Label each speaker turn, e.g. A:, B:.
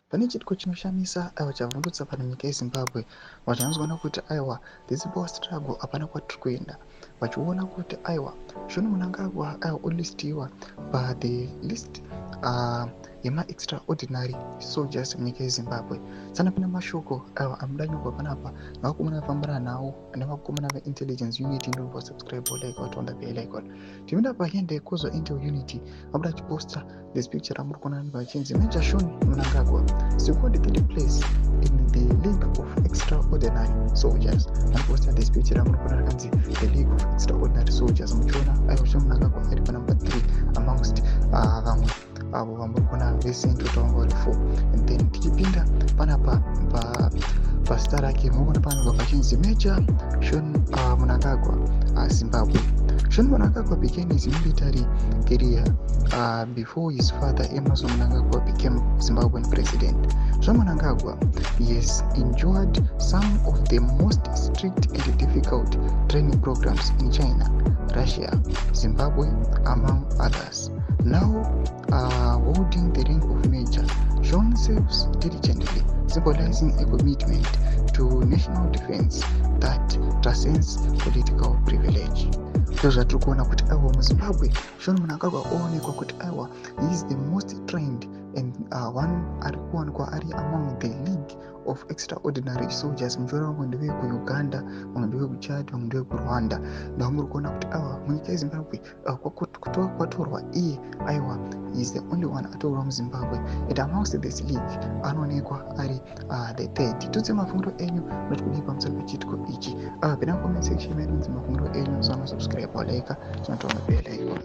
A: Pane chitiko chinoshamisa chavhundutsa pano nyika yeZimbabwe, vachanzwana kuti aiwa this power struggle hapana kwatiri kuenda, vachiona kuti aiwa John Mnangagwa olistiwa the list yema-extraordinary soldiers munyika yeZimbabwe. Sana pane mashoko amudanyurwa panapa navakomana vafambira nawo nevakomana veintelligence unity ndobva subscribe like vatonda bell icon. Timinda pahende kuzwa intel unity vabuda chiposta this picture ramuri kuona vachinzi Major John Mnangagwa scored the third place in the League of Extraordinary Soldiers. Vanoposta this picture ramuri kuona rakanzi the League of Extraordinary Soldiers. Muchiona aiwa John Mnangagwa ari panumber 3 amongst vamwe avo vamuri kuona vecentral vanga vari 4. And then tichipinda panapa pazita rake munoona panobva pachinzi Major John Mnangagwa Zimbabwe. John Mnangagwa began his military career before his father Emmerson Mnangagwa became Zimbabwean president. John Mnangagwa has endured some of the most strict and difficult training programs in China, Russia, Zimbabwe, among others. Now holding the rank of Major, John serves diligently, symbolizing a commitment to national defense that transcends political privilege. Ndo zvatiri kuona kuti aiwa muZimbabwe John Mnangagwa oonekwa kuti aiwa he is the most trained and one ari kuwanikwa ari among the League of Extraordinary Soldiers. Muchiona vamwe ndeve kuUganda, vamwe ndeve kuChad, vamwe ndeve kuRwanda. Ndavamuri kuona kuti aiwa munyika yeZimbabwe kwatorwa iye aiwa he is the only one atorwa muZimbabwe, and amongst this league anoonekwa ari the third. Tudze mafungiro enyu noti kudii pamusoro pechitiko ichi. Pena comment section medu mafungiro enyu, subscribe like, chinotonga bell icon.